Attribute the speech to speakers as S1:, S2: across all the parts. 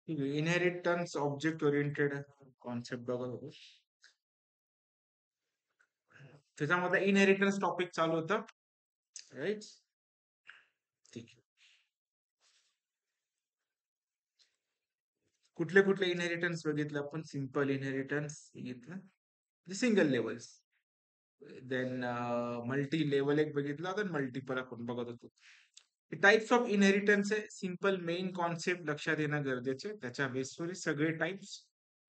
S1: Inheritance object oriented concept बघत होतो. त्याच्यामध्ये इनहेरिटन्स टॉपिक चालू होतं, राईट? ठीक आहे. कुठले कुठले इनहेरिटन्स बघितलं आपण? सिंपल इनहेरिटन्स बघितलं, single levels. Then multi level एक बघितला होता, मल्टिपल आपण बघत होतो. टाइप्स ऑफ इनहेरिटन्स आहे. सिंपल मेन कॉन्सेप्ट लक्षात येणं गरजेचं आहे. त्याच्या बेसवर सगळे टाइप्स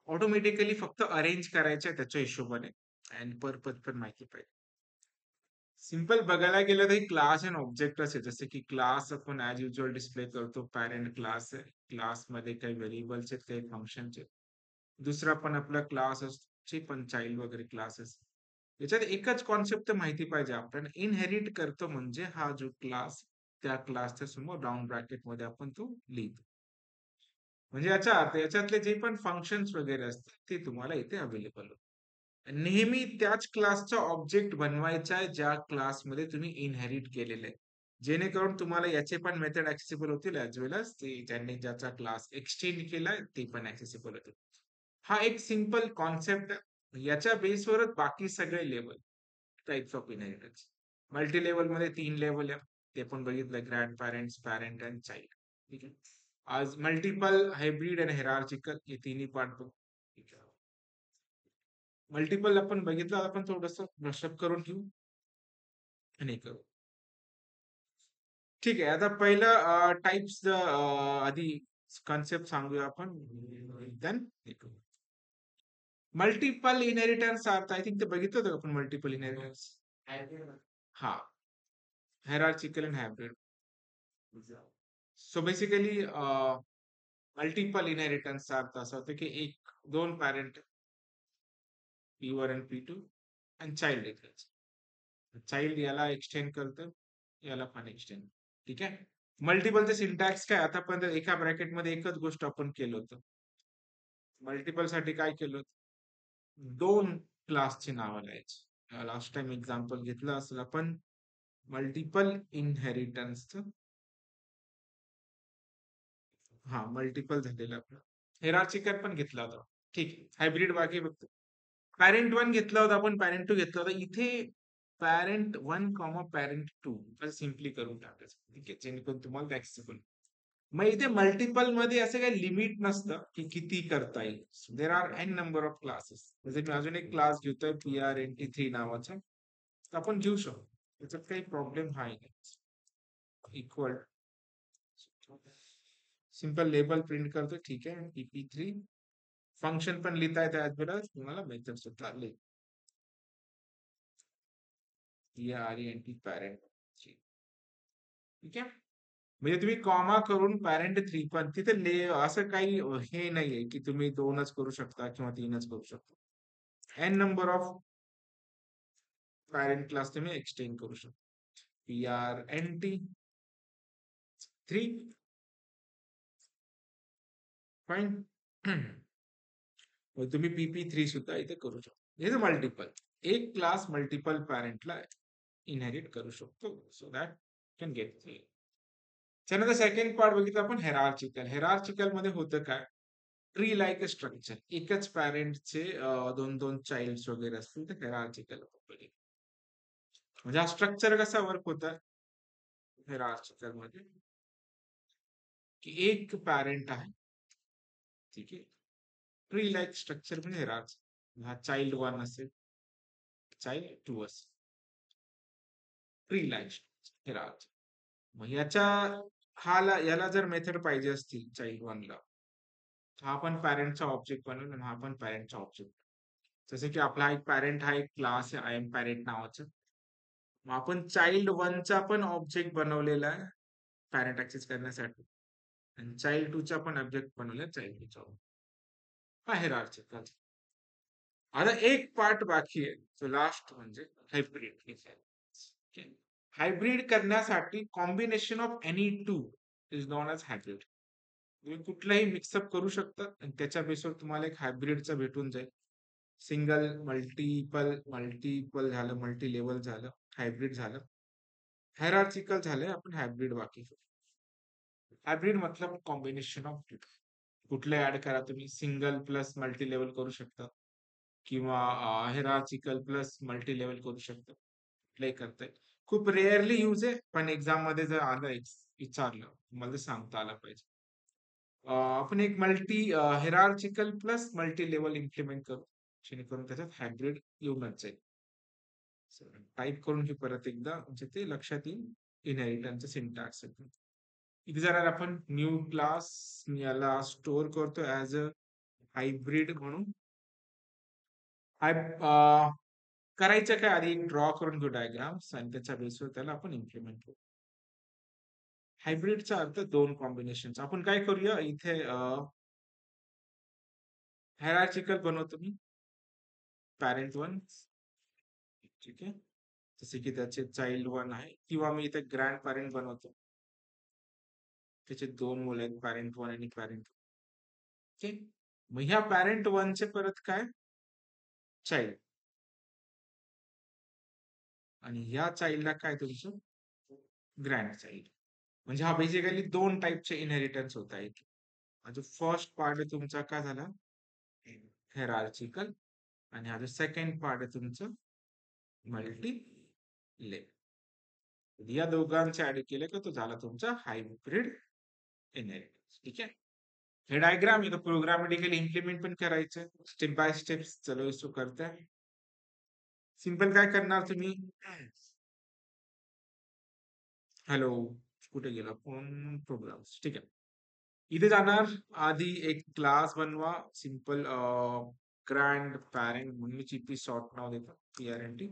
S1: ऑटोमॅटिकली फक्त अरेंज करायचे त्याच्या हिशोबाने, अँड पर्पज पण माहिती पाहिजे. सिंपल बघायला गेलं तर क्लास अँड ऑब्जेक्टच आहे. जसे की क्लास आपण ऍज युजल डिस्प्ले करतो, पॅरेंट क्लास आहे. क्लासमध्ये काही व्हेरिएबल्स आहेत, काही फंक्शन्स आहेत. दुसरा पण आपला क्लास असतो, पण चाइल्ड वगैरे क्लासेस. याच्यात एकच कॉन्सेप्ट माहिती पाहिजे आपल्याला, इनहेरिट करतो म्हणजे हा जो क्लास त्या क्लासच्या समोर राऊंड ब्रॅकेट मध्ये आपण तो लिहितो. म्हणजे याचा अर्थ याच्यातले जे पण फंक्शन्स वगैरे असतात ते तुम्हाला इथे अवेलेबल होते. नेहमी त्याच क्लासचा ऑब्जेक्ट बनवायचा आहे ज्या क्लासमध्ये तुम्ही इनहेरिट केलेलं आहे, जेणेकरून तुम्हाला याचे पण मेथड ऍक्सेसिबल होतील, ऍज वेल एज ते ज्यांनी ज्याचा क्लास एक्सटेंड केलाय ते पण ऍक्सेसिबल होतील. हा एक सिंपल कॉन्सेप्ट आहे. याच्या बेसवरच बाकी सगळे level types of inheritance. Multi level मध्ये 3 लेवल आहे, ते पण बघितलं, grand parents, parent and child. ठीक आहे. आज मल्टिपल, हायब्रिड आणि हेरार्चिकल हे तिन्ही पार्ट बघू. ठीक आहे. मल्टिपल आपण बघितलं, आपण थोडस ब्रशअप करून घेऊ आणि हे करू. ठीक आहे. आता पहिलं टाइप्स आधी कॉन्सेप्ट सांगूया आपण, देन मल्टिपल इनहेरिटन्स अर्थ आय थिंक ते बघितलं होतं आपण, मल्टिपल इनहेरिटन्स. हा, hierarchical and hybrid. So basically multiple इनहेरिटन्सचा अर्थ असा होतो की एक दोन पॅरेंट P1 आणि P2 आणि चाइल्ड एकच. चाइल्ड याला एक्सटेंड करतं, याला पण एक्सटेंड. ठीक आहे. मल्टिपलचे सिंटॅक्स काय, आतापर्यंत एका ब्रॅकेटमध्ये एकच गोष्ट आपण केलं होतं. मल्टिपल साठी काय केलं होतं? दोन क्लासची नावं लिहायची. लास्ट टाइम एक्झाम्पल घेतलं असेल आपण मल्टिपल इनहेरिटन्सचं. हा, मल्टिपल झालेलं आपलं. हेरार्चिकल पण घेतला होता. ठीक आहे. हायब्रिड बाकी बघतो. पॅरेंट वन घेतला होता आपण, पॅरेंट टू घेतला होता. इथे parent one comma parent two असं सिम्पली करून टाकायचं. ठीक आहे, जेणेकरून तुम्हाला ऍक्सेसिबल. मग इथे मल्टिपल मध्ये असं काही लिमिट नसतं की किती करता येईल. There are N number of classes. जसे मी अजून एक क्लास घेतोय PRNT3 नावाचा, तर आपण घेऊ शकतो, त्याच्यात काही प्रॉब्लेम हा नाही. इक्वल सिंपल लेबल प्रिंट करतो, ठीक आहे. PP3 फंक्शन पण लिहिता येतं, ऍज वेल एज तुम्हाला मेथड सुद्धा लिहिता. PRENT parent. ठीक आहे. म्हणजे तुम्ही कॉमा करून पॅरेंट 3 पण तिथे असं काही हे नाहीये की तुम्ही 2च करू शकता किंवा 3च करू शकता. N number of parent class तुम्ही एक्सटेंड करू शकता. PRNT3 fine. तुम्ही PP3 सुद्धा इथे करू शकता. हे मल्टिपल, एक क्लास मल्टिपल पॅरेंटला इनहेरिट करू शकतो, सो दॅट कॅन गेट. त्यानंतर सेकंड पार्ट बघितलं आपण, हेरार्चिकल. हेरार्चिकल मध्ये होतं काय, ट्री लाईक स्ट्रक्चर. एकच पॅरेंटचे दोन दोन चाइल्ड वगैरे असतील तर हेरार्चिकल. म्हणजे हा स्ट्रक्चर कसा वर्क होता हेरार्चिकल मध्ये, की एक पॅरेंट आहे. ठीक आहे. ट्री लाईक स्ट्रक्चर म्हणजे हेरार्चिकल. हा चाइल्ड वन असेल, चाइल्ड टू असेल, ट्री लाईक हेरार्चिकल. मग याला जर मेथड पाहिजे असतील चाइल्ड वनला, हा पण पॅरेंटचा ऑब्जेक्ट बनवेल आणि हा पण पॅरेंटचा ऑब्जेक्ट. जसे की आपला एक पॅरेंट हा एक क्लास आहे, आय एम पॅरेंट नावाचा. मग आपण चाइल्ड वनचा पण ऑब्जेक्ट बनवलेला आहे पॅरेंट ऍक्सेस करण्यासाठी, आणि चाइल्ड टू चा पण ऑब्जेक्ट बनवलाय चाइल्ड टू चा. हा हेरार्चिकल. आता एक पार्ट बाकी आहे, जो लास्ट म्हणजे हायब्रिड. हायब्रिड करण्यासाठी combination of any two is known as hybrid. तुम्ही कुठलाही मिक्सअप करू शकता आणि त्याच्या बेसवर तुम्हाला एक हायब्रिडचं भेटून जाईल. सिंगल, मल्टिपल, मल्टिपल झालं, मल्टी लेवल झालं, हायब्रिड झालं, हायरार्चिकल झालंय, आपण हायब्रिड बाकी. हायब्रिड मतलब कॉम्बिनेशन ऑफ टू. कुठले ऍड करा तुम्ही, सिंगल प्लस मल्टी लेवल करू शकता किंवा हेरार्चिकल प्लस मल्टी लेवल करू शकता. कुठलंही करताय. खूप रेअरली यूज आहे, पण एक्झाम मध्ये जर आलं विचारलं, मला ते सांगता आलं पाहिजे. आपण एक multi hierarchical plus multi level implement करू, जेणेकरून त्याच्यात हायब्रिड येऊनच जाईल. टाइप करून घे परत एकदा, म्हणजे ते लक्षात येईल. इनहेरिटन्सचं सिंटॅक्स इथे जर आपण न्यू क्लास याला स्टोअर करतो ऍज अ हायब्रिड म्हणून. हाय करायचं काय, आधी ड्रॉ करून घेऊ डायग्राम्स आणि त्याच्या बेसवर त्याला आपण इम्प्लिमेंट करू. हायब्रिडचा अर्थ दोन कॉम्बिनेशन. आपण काय करूया इथे, हायरार्चिकल बनवतो मी, पॅरेंट वन, ठीक आहे, जसे की त्याचे चाइल्ड वन आहे, किंवा मी इथे ग्रँड पॅरेंट बनवतो, त्याचे दोन मुलं आहेत, पॅरेंट वन आणि पॅरेंट टू. ओके, मग ह्या पॅरेंट वनचे परत काय, चाइल्ड, आणि ह्या चाइल्डला काय तुमचं ग्रँड चाइल्ड. म्हणजे हा बेसिकली दोन टाईपचे इनहेरिटन्स होत आहेत. जो फर्स्ट पार्ट आहे तुमचा काय झाला, हेरार्चिकल, आणि हा जो सेकंड पार्ट आहे तुमचं मल्टी लेवल. या दोघांचे ऍड केले का तो झाला तुमचा हायब्रिड इनहेरिटन्स. ठीक आहे, हे डायग्राम इथं प्रोग्रामेटिकली इम्प्लिमेंट पण करायचं, स्टेप बाय स्टेप. चलो इसको करते हैं. सिंपल काय करणार तुम्ही, हॅलो, कुठे गेला फोन, प्रोग्राम्स, ठीक आहे. इथे जाणार, आधी एक क्लास बनवा, सिंपल ग्रँड पॅरेंट म्हणून मी जीपी शॉर्ट नाव देतो, पीआरएनटी.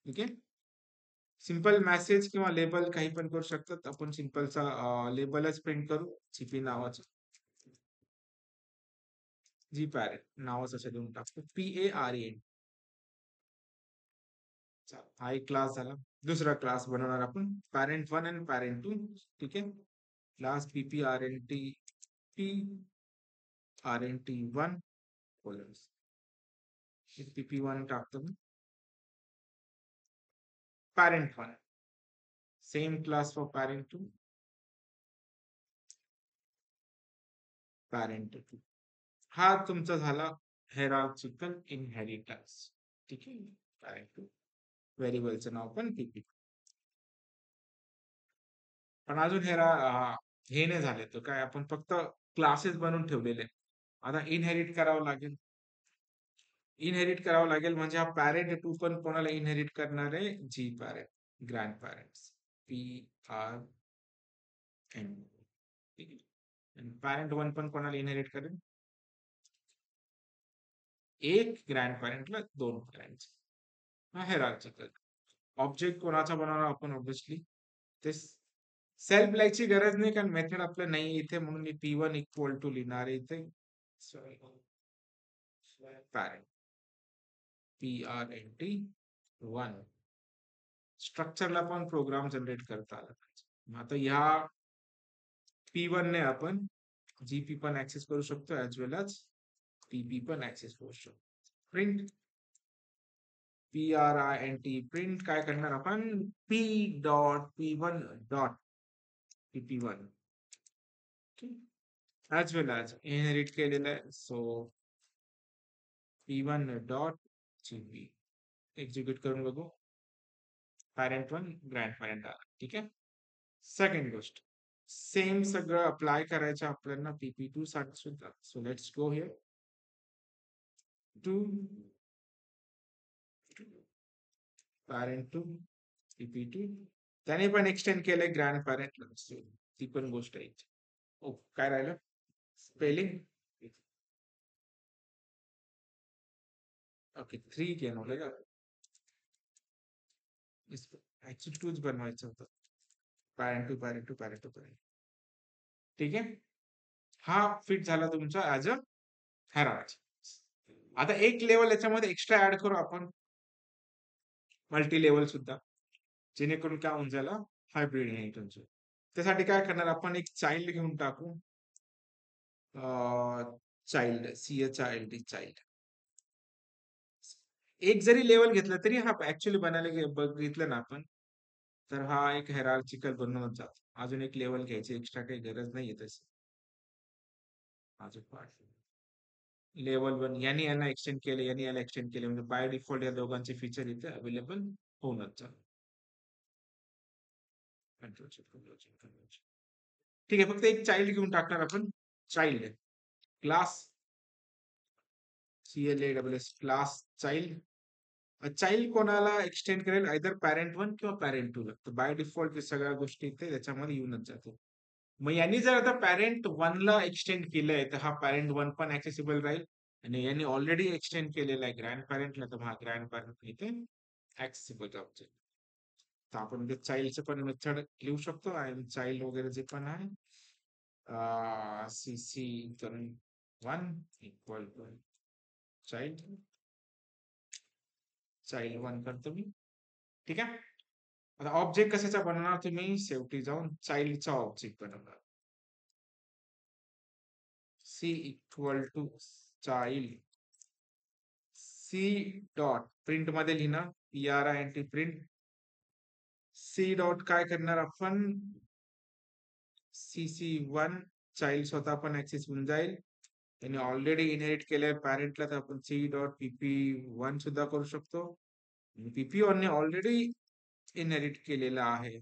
S1: ठीक आहे, सिंपल मेसेज किंवा लेबल काही पण करू शकतात. आपण सिंपलचा लेबलच प्रिंट करू, जीपी नावाचं, जी पॅरेंट नावाचं असं देऊन टाकतो, PARENT. हा एक क्लास झाला. दुसरा क्लास बनवणार आपण, पॅरेंट वन आणि पॅरेंट टू. ठीक आहे, क्लास PPRNT, PRNT1 PP1 टाकतो मी, parent one, same class for parent two, parent two. हा तुमचा झाला हेरार्चिकल इनहेरिटन्स. ठीक आहे, पॅरेंट टू, व्हेरिएबलचं नाव पण PP. पण अजून हे नाही झाले, तर काय आपण फक्त क्लासेस बनवून ठेवलेले. आता इनहेरिट करावं लागेल, म्हणजे हा पॅरेंट टू पण कोणाला इनहेरिट करणार आहे, जी पॅरेंट, ग्रँड पॅरेंट्स, PRN. ठीक आहे, पॅरेंट वन पण कोणाला इनहेरिट करेल, एक ग्रँड पॅरेंटला दोन पॅरेंट्स. हा हेरार्चिकल. ऑब्जेक्ट कोणाचा बनवणार आपण, ऑब्विसली ते सेल्फ लिहायची गरज नाही, कारण मेथड आपलं नाही इथे, म्हणून मी P1 इक्वल टू लिहिणार आहे इथे, पॅरेंट PRNT1. स्ट्रक्चरला पण प्रोग्राम जनरेट करता आला पाहिजे. आता ह्या P1 ने आपण जीपी पण ऍक्सेस करू शकतो, ऍज वेल एज PP पण ऍक्सेस करू शकतो. प्रिंट PRINT, प्रिंट काय करणार आपण, P.P1 डॉट PP1, ऍज वेल एज इनहेरिट केलेलं आहे, so P1 dot GP. Execute करून बघू, पॅरेंट वन, ग्रँड पॅरेंट आला. ठीक आहे, सेकंड गोष्ट, सेम सगळं अप्लाय करायचं आपल्याला PP2 साठी सुद्धा. So let's go here to parent two PP2, त्याने पण एक्सटेंड केलंय ग्रँड पॅरेंट, ती पण गोष्ट आहे. ओ, काय राहिलं, स्पेलिंग. ओके, 3 केलं का, ऍक्च्युअली टूच बनवायचं होतं, parent two parent two parent two parent. ठीक आहे, हा फिट झाला तुमचा ऍज अ हॅरार्ची. आता एक लेवल याच्यामध्ये एक्स्ट्रा ऍड करू आपण, मल्टी लेवल सुद्धा, जेणेकरून काय होऊन जायला हायब्रिड इनहेरिटन्स. त्यासाठी काय करणार आपण, एक चाइल्ड घेऊन टाकू, चाइल्ड, CHILD, चाइल्ड. एक जरी लेवल घेतलं तरी हा ऍक्च्युअली बनायला बघितलं ना आपण, तर हा एक हेरार्चिकल बनवूनच जातो. अजून एक लेवल घ्यायची एक्स्ट्रा काही गरज नाहीये तशी. हा जो पार्ट लेवल 1 यांनी यांना एक्सटेंड केले, यांनी याला एक्सटेंड केले, म्हणजे बाय डिफॉल्ट या दोघांचे फीचर इथे अवेलेबल होऊनच चालू. ठीक आहे, फक्त एक चाइल्ड घेऊन टाकणार आपण. Child class CLASS class child. Child कोणाला एक्सटेंड करेल, आयदर पॅरेंट 1 किंवा पॅरेंट 2 ला. तर बाय डिफॉल्ट सगळ्या गोष्टी इथे त्याच्यामध्ये येऊनच जातील. मग यांनी जर आता पॅरेंट 1 ला एक्सटेंड केलंय, तर हा पॅरेंट 1 पण ऍक्सेसिबल राहील. आणि यांनी ऑलरेडी एक्सटेंड केलेला आहे ग्रँड पॅरेंटला, तर हा ग्रँड पॅरेंट इथे ऍक्सेसिबल ऑब्जेक्ट. तर आपण ते चाइल्डचं पण मेथड लिहू शकतो. आणि चाइल्ड वगैरे जे पण आहे, CC करून 1 इक्वल टू चाइल्ड, चाइल्ड 1 करतो मी. ठीक आहे. आता ऑब्जेक्ट कशाचा बनवणार तुम्ही, शेवटी जाऊन चाइल्डचा ऑब्जेक्ट बनवणार. C equal to child, C dot print मध्ये लिहिणार, PRINT प्रिंट. C डॉट काय करणार आपण, CC1 चाइल्ड स्वतः पण ऍक्सेस होऊन जाईल. त्याने ऑलरेडी इनहेरिट केलंय पॅरेंटला, तर आपण C डॉट PP1 सुद्धा करू शकतो. PP1 ने ऑलरेडी इनहेरिट केलेला आहे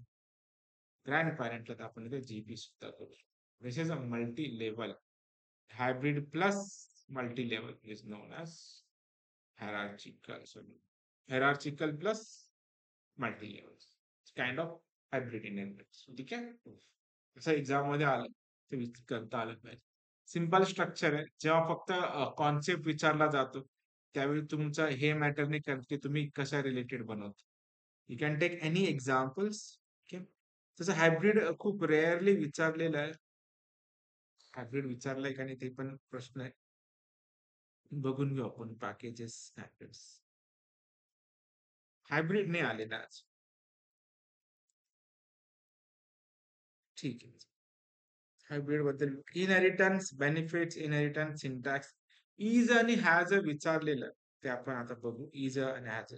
S1: ग्रँड पॅरेंटला, तर आपण इथे GP सुद्धा करू शकतो. This is a multi level hybrid plus multi-level is known as hierarchical. So hierarchical plus multi-level. It's kind of hybrid in index. ठीक आहे. असं एक्झाम मध्ये आलं ते करता आलं पाहिजे. सिंपल स्ट्रक्चर आहे. जेव्हा फक्त कॉन्सेप्ट विचारला जातो, त्यावेळी तुमचं हे मॅटर नाही करत की तुम्ही कशा रिलेटेड बनवतो. You can take any examples. Okay. तसं हायब्रिड खूप रेअरली विचारलेलं आहे. हायब्रिड विचारलंय का नाही ते पण प्रश्न आहे. बघून घेऊ आपण पॅकेजेस हायब्रिड्स. हायब्रिड नाही आलेला आज. ठीक आहे. हायब्रिड बद्दल inheritance, benefits, inheritance, syntax. Is आणि हॅज विचारलेलं ते आपण आता बघू. इज आणि हॅज.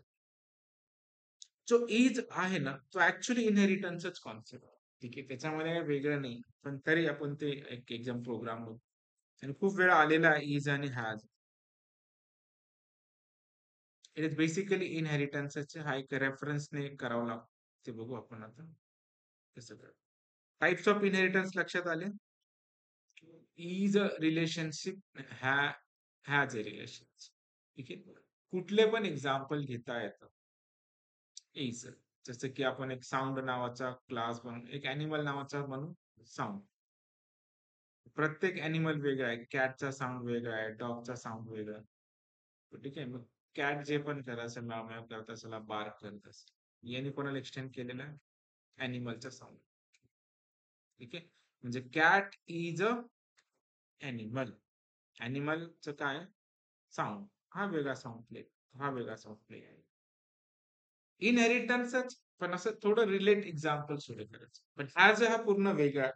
S1: जो इज आहे ना, तो ऍक्च्युली इनहेरिटन्सच कॉन्सेप्ट. ठीक आहे, त्याच्यामध्ये काही वेगळं नाही, पण तरी आपण ते एक एक्झाम प्रोग्राम बघू. आणि खूप वेळा आलेला आहे इज आणि हॅज. इट इज बेसिकली इनहेरिटन्सचे हा एक रेफरन्सने करावं लागतं. ते बघू आपण आता कसं करू. टाइप्स ऑफ इनहेरिटन्स लक्षात आले. Is a relationship, has a relationship. ठीक आहे. कुठले पण एक्झाम्पल घेता येतं इज. जसं की आपण एक साऊंड नावाचा क्लास बनवू, एक अॅनिमल नावाचा बनवू साऊंड. प्रत्येक अॅनिमल वेगळा आहे. कॅटचा साऊंड वेगळा आहे, डॉगचा साऊंड वेगळा आहे. ठीक आहे. मग कॅट जे पण करत असेल, म्याव म्याव करत असेल, बार्क करत असेल, याने कोणाला एक्सटेंड केलेला आहे, अॅनिमलचा साऊंड. ठीक आहे. म्हणजे कॅट इज अ अॅनिमल. अॅनिमलचं काय, साऊंड हा वेगळा साऊंड प्ले, हा वेगळा साऊंड प्ले आहे. इनहेरिटन्सच, पण असं थोडं रिलेट एक्झाम्पल सुरू करायचं. पण ऍज हा पूर्ण वेगळा.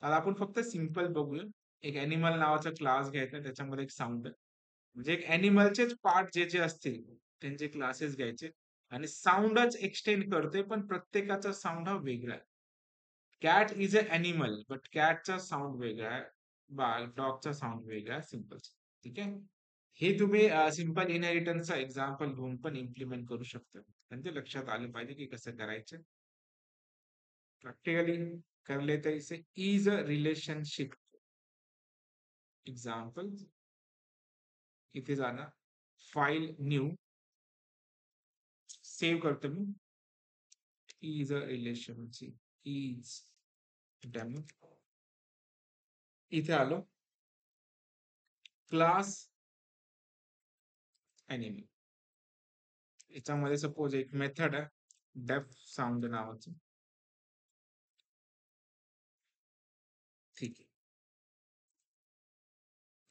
S1: आता आपण फक्त सिंपल बघूया. एक अॅनिमल नावाचा क्लास घ्यायचा, त्याच्यामध्ये एक साऊंड, म्हणजे एक अॅनिमलचेच पार्ट जे जे असतील त्यांचे क्लासेस घ्यायचे, आणि साऊंडच एक्सटेंड करतोय, पण प्रत्येकाचा साऊंड हा वेगळा आहे. Cat is a animal, but कॅटचा साऊंड वेगळा आहे, डॉगचा साऊंड वेगळा आहे. सिंपल. ठीक आहे. हे तुम्ही सिंपल इनहेरिटन्सचा एक्झाम्पल घेऊन पण इम्प्लिमेंट करू शकता. आणि ते लक्षात आलं पाहिजे की कसं करायचं. प्रॅक्टिकली करले तर इसे इज अ रिलेशनशिप. एक्झाम्पल इथे जाणार, फाईल न्यू, सेव्ह करतो मी. Is a relationship, is demo. इथे आलो, क्लास अॅनिमल. याच्यामध्ये सपोज एक मेथड आहे डेफ साऊंड नावाचं. ठीक आहे.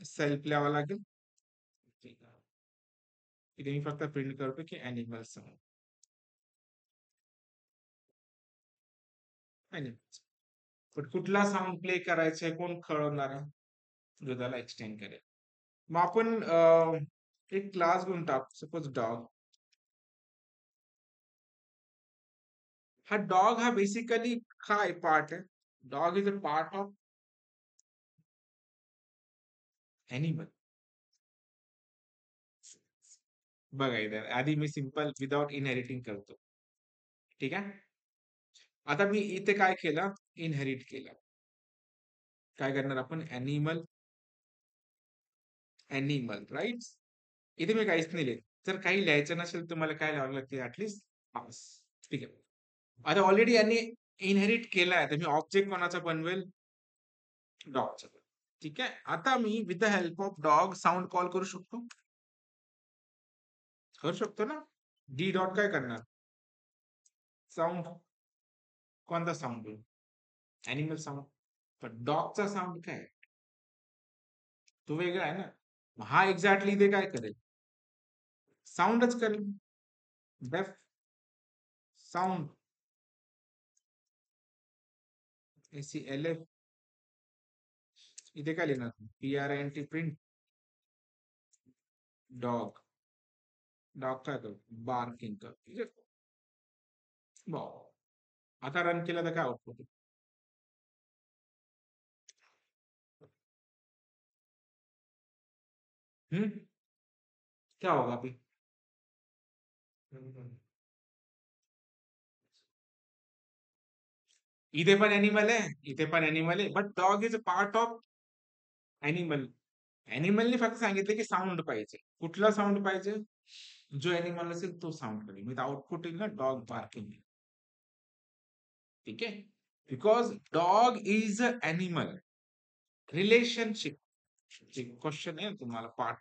S1: सेल्फ लिहावं लागेल. ठीक आहे. इथे मी फक्त प्रिंट करतो की अॅनिमल साऊंड. अॅनिमल. पण कुठला साऊंड प्ले करायचा आहे कोण कळवणार आहे, जो त्याला एक्सटेंड करेल. मग आपण एक क्लास घेऊन टाकू, सपोज डॉग. हा डॉग हा बेसिकली काय पार्ट आहे, dog is a part of animal. बघा इथे आधी मी सिंपल विदाउट इनहेरिटिंग करतो. ठीक आहे. आता मी इथे काय केलं? इनहेरिट केलं. काय करणार आपण? Animal right? इथे मी काहीच नाही लिहित. जर काही लिहायचं नसेल तर मला काय लिहावं लागते ॲटलीस्ट पास. ठीक आहे. आता ऑलरेडी यांनी इनहेरिट केलाय तर मी ऑब्जेक्ट कोणाचा बनवेल? डॉगचा. ठीक आहे. आता me with the help of dog sound call करू शकतो? करू शकतो ना? डी डॉट काय करणार? साउंड. कोणता साउंड? Animal sound. पण डॉगचा साउंड काय? तो वेगळा आहे ना. हा एक्झॅक्टली ते काय करेल? साउंडच करेल. डेफ साउंड. SELF. इथे काय लिहिणार? PRINT print. डॉग. डॉग काय करतो? बार्किंग करतो. आता रन केलं तर काय आउटपुट? क्या होगा अभी? इथे पण ॲनिमल आहे, इथे पण ॲनिमल आहे. But dog is a part of animal. ॲनिमलने फक्त सांगितलं की साउंड पाहिजे. कुठला साउंड पाहिजे? जो ॲनिमल असेल तो साउंड करेल. विथ आउटपुट येईल ना डॉग बार्किंग. ठीक आहे. Because dog is a animal. Relationship. Question आहे तुम्हाला पार्ट.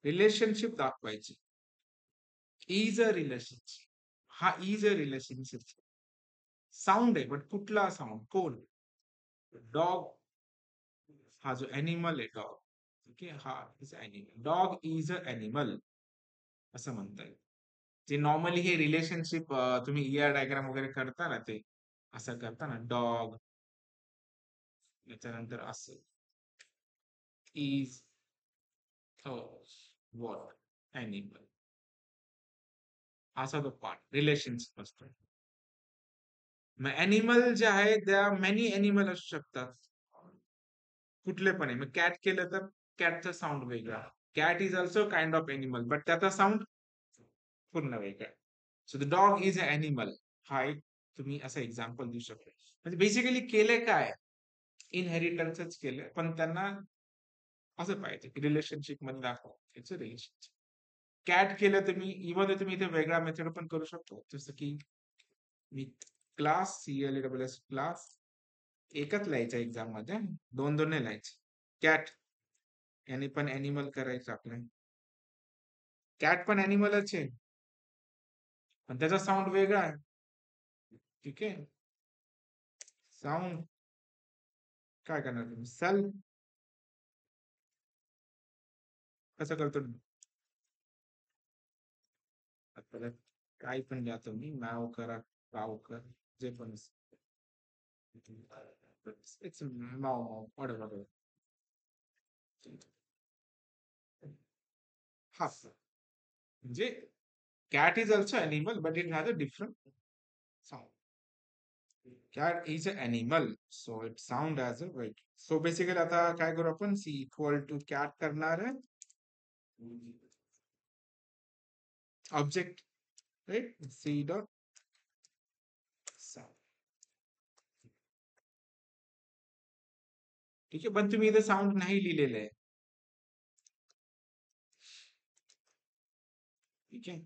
S1: रिलेशनशिप दाखवायची. Is a relationship. हा इज अ रिलेशनशिप. साउंड आहे बट कुठला साउंड? कोण? डॉग. हा जो ॲनिमल आहे डॉग. ओके. हा is animal. Dog is a animal असं म्हणता येईल. जे नॉर्मली हे रिलेशनशिप तुम्ही ER डायग्राम वगैरे करता ना ते असं करता ना डॉग त्याच्यानंतर असं इज वॉट ॲनिमल असा तो पार्ट रिलेशनशिप असतो. मग ॲनिमल जे आहे त्या मेनी ॲनिमल असू शकतात. कुठले पण आहे. मग कॅट केलं तर कॅटचा साउंड वेगळा. Cat is also kind of animal but त्याचा साउंड पूर्ण वेगळा. So the dog is a animal. हा एक तुम्ही असं एक्झाम्पल देऊ शकता. म्हणजे बेसिकली केलंय काय? इनहेरिटन्सच केलंय पण त्यांना असं पाहिजे की रिलेशनशिप मध्ये दाखवायचं रिलेशनशिप. कॅट केलं तर मी इव्हन तुम्ही इथे वेगळा मेथड पण करू शकतो. जसं की मी क्लास CLASS क्लास एकच लिहायचं एक्झाम मध्ये. दोन दोन नाही लिहायचे. कॅट याने पण ॲनिमल करायचं आपल्याला. कॅट पण ॲनिमलच आहे. पण त्याचा साउंड वेगळा आहे. ठीक आहे. साउंड काय करणार तुम्ही? सेल कसं करतो? आपल्याला काय पण द्या तुम्ही नाव करा, राव कर, जे पण इट्स नाव whatever. हा म्हणजे cat is also animal but it has a different sound. Cat is an animal so it sound as a wait. So basically आता काय करू आपण? C equal to cat करणार आहे object right. C dot sound. ठीक आहे. पण तुम्ही इथे साऊंड नाही लिहिलेलं आहे. ठीक आहे.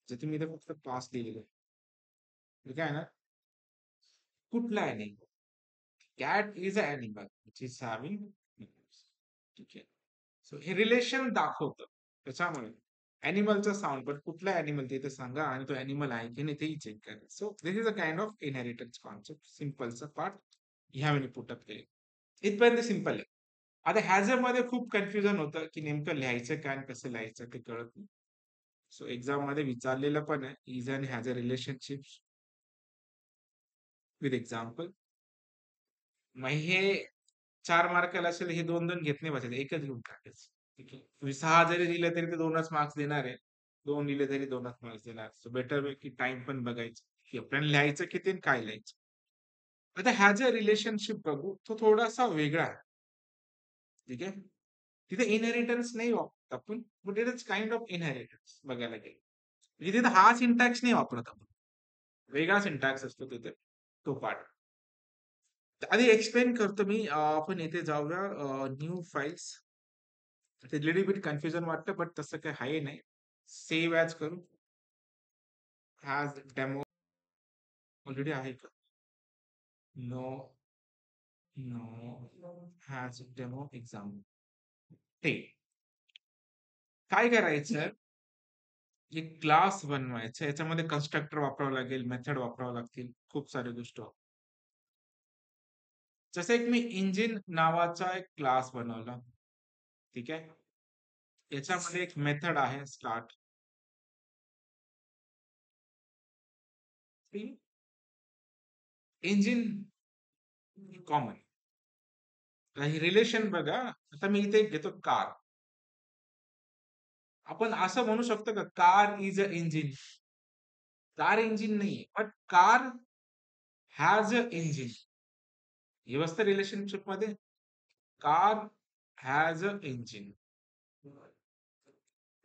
S1: जर तुम्ही इथे फक्त पास लिहिलेलं आहे. काय ना कुठला animal? Cat is a animal which is having. ठीक आहे. सो हे रिलेशन दाखवतं त्याच्यामुळे ॲनिमलचा साऊंड पण कुठला ॲनिमल ते सांगा आणि तो ॲनिमल आहे की नाही तेही चेक करा. So this is a kind of inheritance concept. सिम्पलचा पार्ट ह्या वेळी पुटअप केले. इथपर्यंत सिम्पल आहे. आता हॅझर मध्ये खूप कन्फ्युजन होतं की नेमकं लिहायचं काय आणि कसं लिहायचं ते कळत नाही. सो एक्झाम मध्ये विचारलेलं पण आहे is and has a relationship with example. मग हे 4 मार्काला असेल हे 2-2 घेत नाही बसायचं. एकच घेऊन टाकायचं. ठीक आहे. तुम्ही 6 जरी दिलं तरी ते 2च मार्क्स देणार आहे. 2 दिले तरी 2च मार्क्स देणार. सो बेटर की टाइम पण बघायचं की आपल्याला लिहायचं किती आणि काय लिहायचं. आता ह्या जे रिलेशनशिप बघू तो थोडासा वेगळा आहे. ठीक आहे. तिथे इनहेरिटन्स नाही वापरत आपण, but it is kind of inheritance बघायला गेलं. म्हणजे तिथे हा सिंटॅक्स नाही वापरत आपण. वेगळा सिंटॅक्स असतो तिथे, तो पार्ट. आधी एक्सप्लेन करतो मी. आपण येथे जाऊया न्यू फाइल्स. ते लिटिल बिट कन्फ्युजन वाटतं, बट तसं काही आहे नाही. सेव्ह ॲज करू. हॅज डेमो ऑलरेडी आहे का? No, no, has demo exam. ते काय करायचं? एक क्लास बनवायचा. याच्यामध्ये कन्स्ट्रक्टर वापरावं लागेल, मेथड वापरावं लागतील, खूप साऱ्या गोष्टी. जसं एक मी इंजिन नावाचा एक क्लास बनवला. ठीक आहे. याच्यामध्ये एक मेथड आहे स्टार्ट. Engine common. काही रिलेशन बघा. आता मी इथे घेतो कार. आपण असं म्हणू शकतो का car is a engine? Car engine नाहीये, but car has a engine. हे बसतं रिलेशनशिप मध्ये. Car has a engine.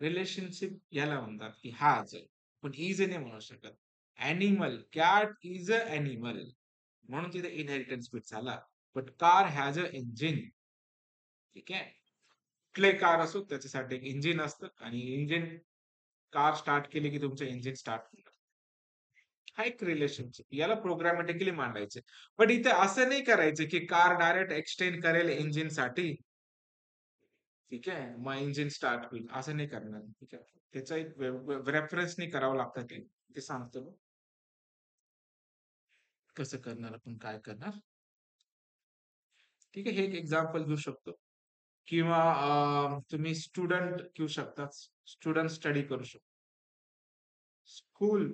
S1: Relationship याला म्हणतात की हॅज, पण इज नाही म्हणू शकत. Animal, cat is a animal, म्हणून तिथे इनहेरिटन्स फिट झाला. But car has a engine. ठीक आहे. कुठले कार असो त्याच्यासाठी एक इंजिन असतं, आणि इंजिन कार स्टार्ट केली की तुमचं इंजिन स्टार्ट होणार. हा एक रिलेशनशिप, याला प्रोग्रामॅटिकली मांडायचे. पण इथे असं नाही करायचं की कार डायरेक्ट एक्सटेंड करेल इंजिन साठी. ठीक आहे, मग इंजिन स्टार्ट होईल, असं नाही करणार. ठीक आहे, त्याचा एक रेफरन्स नाही करावं लागतं. ते सांगतो कसं करणार, आपण काय करणार. ठीक आहे, हे एक एक्झाम्पल घेऊ शकतो. किंवा तुम्ही स्टुडंट घेऊ शकता. स्टुडंट स्टडी करू शकतो. School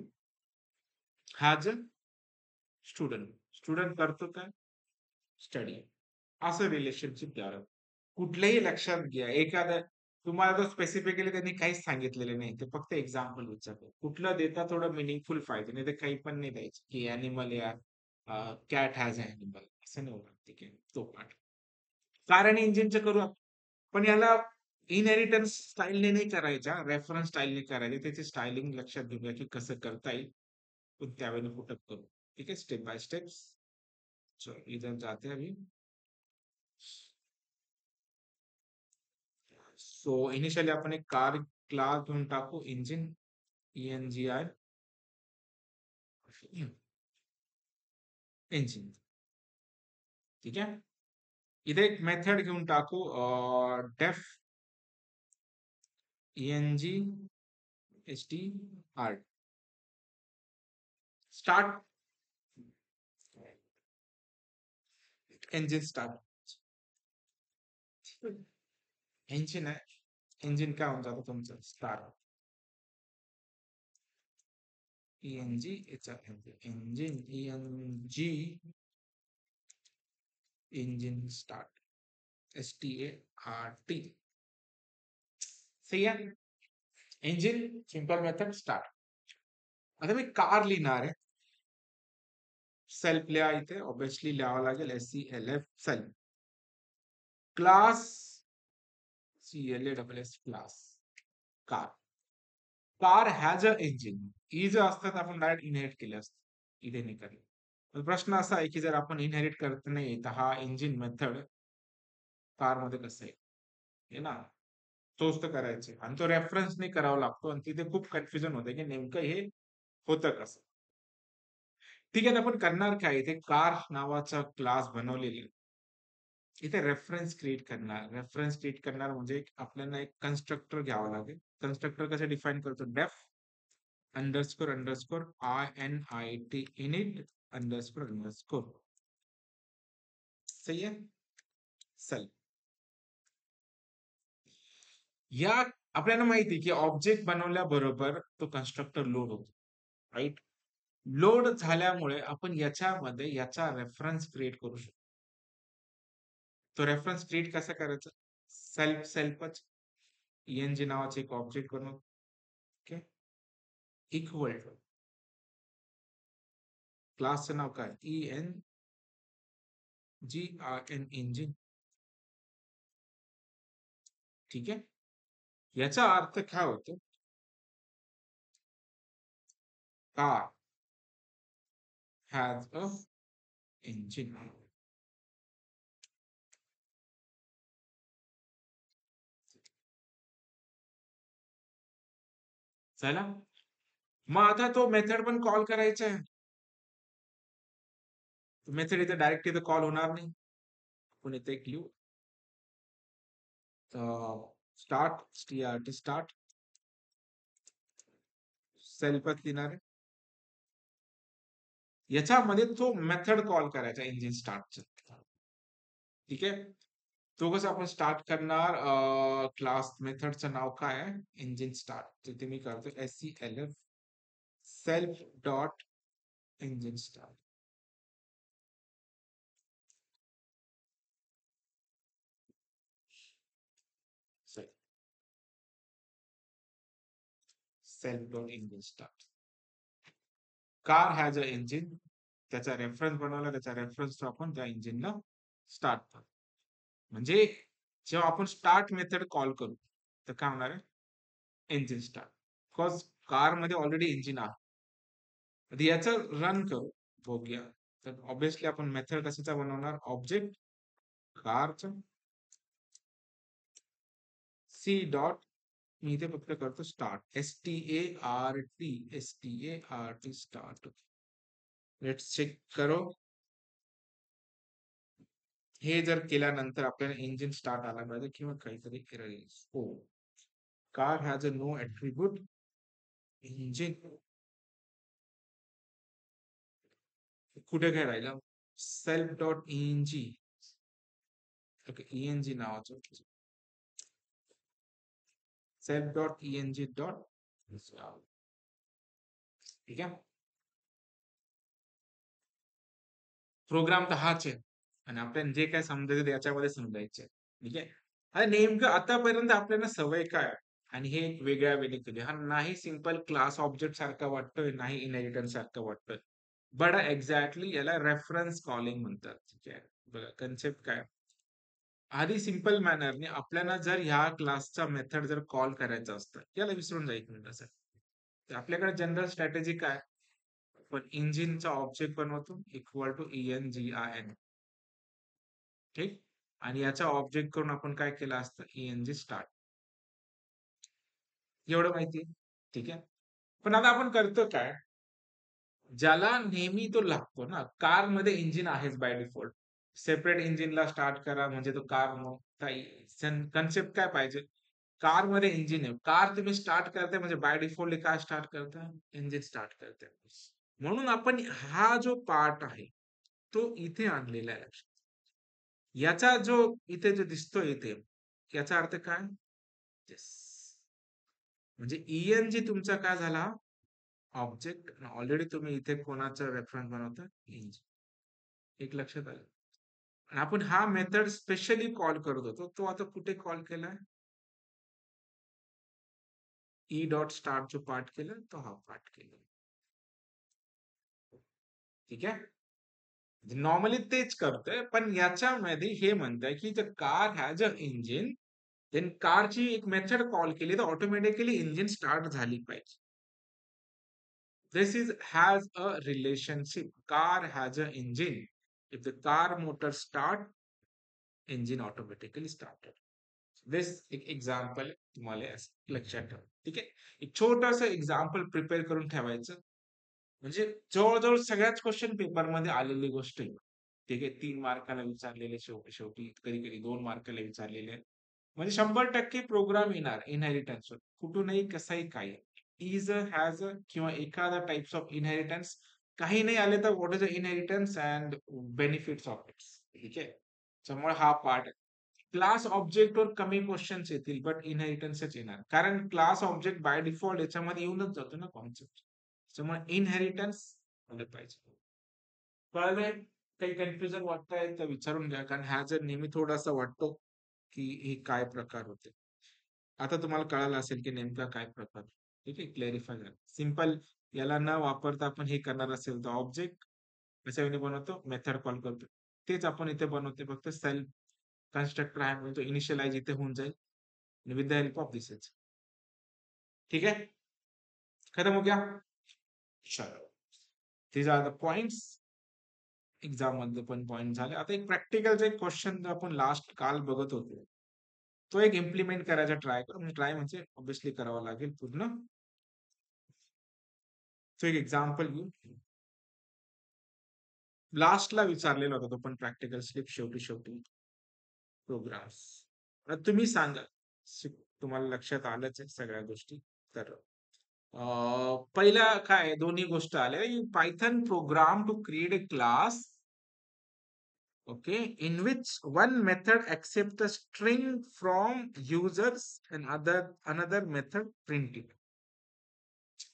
S1: has a student. Student करतो काय? स्टडी. असं रिलेशनशिप द्यावं. कुठल्याही लक्षात घ्या, एखादं तुम्हाला तो स्पेसिफिकली त्यांनी काहीच सांगितलेलं नाही, ते फक्त एक्झाम्पल विचारतो. कुठलं देता थोडं मिनिंगफुल पाहिजे, नाही तर काही पण नाही द्यायचं की ॲनिमल या कॅट हॅज ॲनिमल, असं नाही होणार. ठीक आहे, तो पार्ट. कार आणि इंजिनचं करू आपण. पण याला इनहेरिटन्स स्टाईलने नाही करायच्या, रेफरन्स स्टाईलने करायचे. त्याची स्टायलिंग लक्षात घेऊया की कसं करता येईल, पण त्यावेळेला पुटअप करू. ठीक आहे, स्टेप बाय स्टेप्स. चलो इधर जाते हैं अभी. सो इनिशियली आपण एक कार क्लास घेऊन टाकू, इंजिन, ENGI इंजिन. ठीक आहे. इथे एक मेथड घेऊन टाकू, डेफ ENGSTR start. Engine start. Engine आहे, इंजिन काय होऊन जातं तुमचं स्टार्ट. ENG याचा engine, ENG engine start, START. सही आहे. Engine simple method start. आता मी कार लिहिणार आहे. सेल्फ लिहा इथे, ऑब्विसली लिहावं लागेल SELF self. Class CLASS class car. Car has a engine. Is असतात आपण डायरेक्ट इनहेरिट केले असते, इथे नाही करले. पण प्रश्न असा आहे की जर आपण इनहेरिट करत नाही तर हा इंजिन मेथड कार मध्ये कसं आहे, हे ना, तोच तर करायचे. आणि तो रेफरन्स नाही करावा लागतो, आणि तिथे खूप कन्फ्युजन होते की नेमकं हे होतं कसं. ठीक आहे, आपण करणार काय, इथे कार नावाचा क्लास बनवलेली. इथे रेफरन्स क्रिएट करणार. रेफरन्स क्रिएट करणार म्हणजे आपल्याला एक कन्स्ट्रक्टर घ्यावं लागेल. कन्स्ट्रक्टर कसं डिफाइन करतो? डेफ underscore underscore INIT init underscore underscore. सही आहे. चल, या आपल्याला माहिती की ऑब्जेक्ट बनवल्याबरोबर तो कन्स्ट्रक्टर लोड होतो, राईट. लोड झाल्यामुळे आपण याच्यामध्ये याचा रेफरन्स क्रिएट करू शकतो. तो रेफरन्स क्रिएट कसा करायचा? सेल्फच ENG नावाचे एक ऑब्जेक्ट बनवतो. ओके, इक्वल टू क्लासचं नाव काय? ENGIN engine. ठीक आहे. याचा अर्थ काय होतो? Car has a engine. चला, मग आता तो मेथड पण कॉल करायचा आहे. मेथड इथे डायरेक्ट इथे कॉल होणार नाही. आपण इथे एक लिहू, स्टार्ट, स्टार्ट सेल्फच लिहिणार आहे. याच्यामध्ये तो मेथड कॉल करायचा इंजिन स्टार्टचा. ठीक आहे. तो कसं आपण स्टार्ट करणार, क्लास मेथडचं नाव काय आहे? Engine start. तिथे मी करतो SELF self dot engine start. Self dot engine start. Car has a engine, त्याचा रेफरन्स बनवला, त्याचा रेफरन्स आपण त्या इंजिनला स्टार्ट करतो. म्हणजे जेव्हा आपण स्टार्ट मेथड कॉल करू तर काय होणार आहे? Engine start. बिकॉज कार मध्ये ऑलरेडी इंजिन आहे. तर याचं रन करू, बघूया. तर ऑब्विसली आपण मेथड कशाचा बनवणार? ऑब्जेक्ट कारचं. सी डॉट, मी इथे फक्त करतो start, START start. Let's check करो. हे जर केल्यानंतर आपल्याला इंजिन स्टार्ट आला पाहिजे किंवा काहीतरी एरर येईल. हो, car has a no attribute engine. कुठे काय राहिलं? Self dot ENG. Okay, ENG नावाचं सेल्फ डॉट ENG डॉट. ठीक आहे. प्रोग्राम तर हाच आहे आणि आपल्याला जे काय समजायचं याच्यामध्ये समजायचं. ठीक आहे. आणि नेमकं आतापर्यंत आपल्याला सवय काय? आणि हे एक वेगळ्या वेळी केली. हा नाही सिंपल क्लास ऑब्जेक्ट सारखा वाटतोय, नाही इनहेरिटन्स सारखं वाटतोय. बट एक्झॅक्टली याला रेफरन्स कॉलिंग म्हणतात. ठीक आहे. बघा कन्सेप्ट काय. आधी सिंपल मॅनरने आपल्याला जर ह्या क्लासचा मेथड जर कॉल करायचं असतं, याला विसरून जाईल मिनिट. तर आपल्याकडे जनरल स्ट्रॅटेजी काय? पण इंजिनचा ऑब्जेक्ट बनवतो इक्वल टू ENGIN. ठीक. आणि याचा ऑब्जेक्ट करून आपण काय केलं असतं? ENG start. एवढं माहिती. ठीक आहे. पण आता आपण करतो काय? ज्याला नेहमी तो लागतो ना, कार मध्ये इंजिन आहेच बाय डिफॉल्ट. सेपरेट इंजिनला स्टार्ट करा म्हणजे तो कार. कन्सेप्ट काय पाहिजे? कार मध्ये इंजिन आहे, कार तुम्ही स्टार्ट करताय म्हणजे बाय डिफॉल्ट काय स्टार्ट करता? इंजिन स्टार्ट करताय. म्हणून आपण हा जो पार्ट आहे तो इथे आणलेला आहे. याचा जो इथे जो दिसतोय इथे, याचा अर्थ काय? येस. म्हणजे ENG तुमचा काय झाला? ऑब्जेक्ट. ऑलरेडी तुम्ही इथे कोणाचं रेफरन्स बनवता? इंजिन. एक लक्षात आलं. आणि आपण हा मेथड स्पेशली कॉल करत होतो, तो आता कुठे कॉल केलाय? E डॉट स्टार्ट जो पार्ट केला तो हा पार्ट केला. ठीक आहे. नॉर्मली तेच करतोय, पण याच्यामध्ये हे म्हणतंय की जर car has a engine, then कारची एक मेथड कॉल केली तर ऑटोमॅटिकली इंजिन स्टार्ट झाली पाहिजे. This is has a relationship. Car has an engine. If the car motor start, engine automatically started. This एक एक्झाम्पल तुम्हाला लक्षात ठेवा. ठीक आहे. एक छोटंसं एक्झाम्पल प्रिपेअर करून ठेवायचं. म्हणजे जवळजवळ सगळ्याच क्वेश्चन पेपरमध्ये आलेली गोष्ट आहे. ठीक आहे. 3 मार्काला विचारलेले शेवटी शेवटी कधी-कधी 2 मार्काला विचारलेले. म्हणजे 100% प्रोग्राम येणार इनहेरिटन्स वर. कुठूनही कसंही काही. इज अ, हॅज अ किंवा एखादा टाइप्स ऑफ इनहेरिटन्स. काही नाही आले तर what is a inheritance and benefits of its. ठीक आहे. त्यामुळे हा पार्ट. क्लास ऑब्जेक्ट वर कमी क्वेश्चन्स येतील बट इनहेरिटन्सच येणार. कारण क्लास ऑब्जेक्ट बाय डिफॉल्ट याच्यामध्ये येऊनच जातो ना कॉन्सेप्ट. त्यामुळे इनहेरिटन्स आलं पाहिजे. कळलंय? काही कन्फ्युजन वाटतंय तर विचारून घ्या, कारण ह्या जर नेहमी थोडासा वाटतो की हे काय प्रकार होते. आता तुम्हाला कळालं असेल की नेमका काय प्रकार. ठीक आहे. क्लॅरिफाय झालं. सिंपल. याला न वापरता आपण हे करणार असेल तर ऑब्जेक्ट कशाने बनवतो? मेथड कॉल करतो. तेच आपण इथे बनवतो, फक्त सेल्फ कन्स्ट्रक्टर आहे म्हणून तो इनिशियलाइज इथे होऊन जाईल. विद the help of this H. ठीक है, खत्म हो गया. चलो, these are the points. Exam मध्ये पण पॉइंट झाले. आता एक प्रॅक्टिकलचा एक क्वेश्चन जो आपण लास्ट काल बघत होतो, तो एक इम्प्लिमेंट करायचा ट्राय करू. म्हणजे ट्राय म्हणजे ऑब्विसली करावं लागेल पूर्ण. तो एक एक्झाम्पल घेऊ. लास्टला विचारलेला होता तो पण प्रॅक्टिकल स्लिप शेवटी शेवटी प्रोग्राम्स. तुम्ही सांगा, तुम्हाला लक्षात आलंच आहे सगळ्या गोष्टी. तर पहिला काय दोन्ही गोष्ट आल्या. Python program to create a class, okay, in which one method accepts a string from users and another method print it.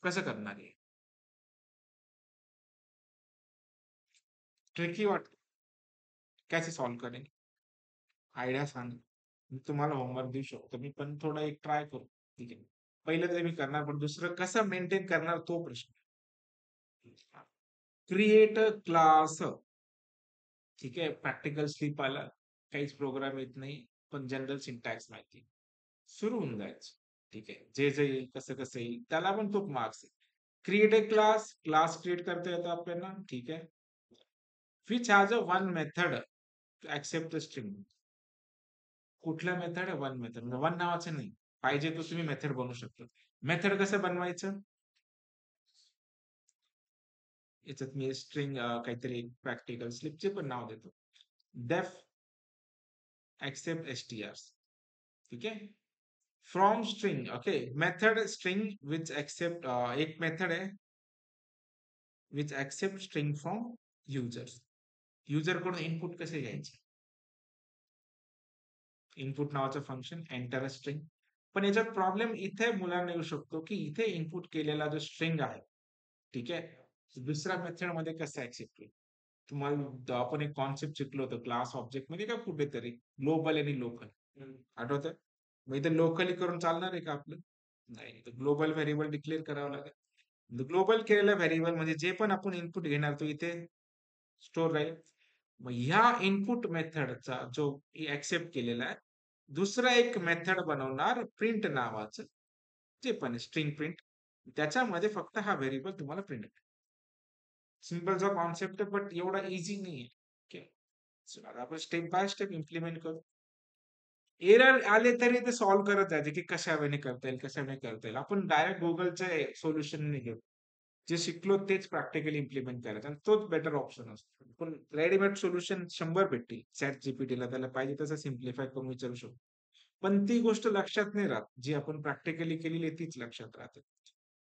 S1: कसं करणार आहे? ट्रिकी वाटत. कैसे सॉल्व करेंगे? आयडिया सांग. मी तुम्हाला होमवर्क देऊ शकतो, मी पण थोडा एक ट्राय करू. ठीक आहे, पहिलं तर मी करणार, पण दुसरं कसं मेंटेन करणार तो प्रश्न. Create a class. ठीक आहे, प्रॅक्टिकल स्लिप आला, काहीच प्रोग्राम येत नाही, पण जनरल सिंटॅक्स माहिती, सुरू होऊन जायचं. ठीक आहे, जे जे येईल कसं कसं येईल त्याला पण खूप मार्क्स आहे. Create a class, class create करता येतं आपल्याला. ठीक आहे, which has a one method to accept the string. कुठला मेथड आहे? One method. म्हणजे वन नावाचं नाही, पाहिजे तो तुम्ही मेथड बनवू शकता. मेथड कसं बनवायचं? याच्यात मी स्ट्रिंग काहीतरी प्रॅक्टिकल स्लिपचे पण नाव देतो. डेफ ऍक्सेप्ट एसटीआर. ठीक आहे, from string. Okay, method string which accept, एक मेथड आहे which accept string from users. User कडून इनपुट कसे घ्यायचे? इनपुट नावाचं फंक्शन, एंटर अ स्ट्रिंग. पण याच्यात प्रॉब्लेम इथे मुलांना येऊ शकतो की इथे इनपुट केलेला जो स्ट्रिंग आहे, ठीक आहे, दुसऱ्या मेथड मध्ये कसं ऍक्सेप्ट होईल? तुम्हाला आपण एक कॉन्सेप्ट शिकलो होतो क्लास ऑब्जेक्ट मध्ये का कुठेतरी, ग्लोबल आणि लोकल. आठवत? मग इथे लोकली करून चालणार आहे का आपलं? नाही, तर ग्लोबल व्हेरिएबल डिक्लेअर करावं लागेल. ग्लोबल केलेला व्हेरिएबल म्हणजे जे पण आपण इनपुट घेणार तो इथे स्टोर राहील. मग ह्या इनपुट मेथडचा जो ऍक्सेप्ट केलेला आहे, दुसरा एक मेथड बनवणार प्रिंट नावाचं, जे पण स्ट्रिंग प्रिंट, त्याच्यामध्ये फक्त हा व्हेरिएबल तुम्हाला प्रिंट. सिंपल जो कॉन्सेप्ट आहे, बट एवढा इझी नाही आहे. ओके, आपण स्टेप बाय स्टेप इम्प्लिमेंट करू. एरर आले तरी ते सॉल्व्ह करत जायचे की कशा वेळेने करता येईल, कशा वेळेने करता येईल. आपण डायरेक्ट गुगलचे सोल्युशन नाही घेऊ, जे शिकलो तेच प्रॅक्टिकली इम्प्लिमेंट करायचं, आणि तोच बेटर ऑप्शन असतो. पण रेडीमेड सोल्युशन 100 भेटतील चॅट जीपीटीला, त्याला पाहिजे तसं सिम्प्लिफाय करून विचारू शकतो. पण ती गोष्ट लक्षात नाही राहत, जी आपण प्रॅक्टिकली केलेली आहे तीच लक्षात राहते.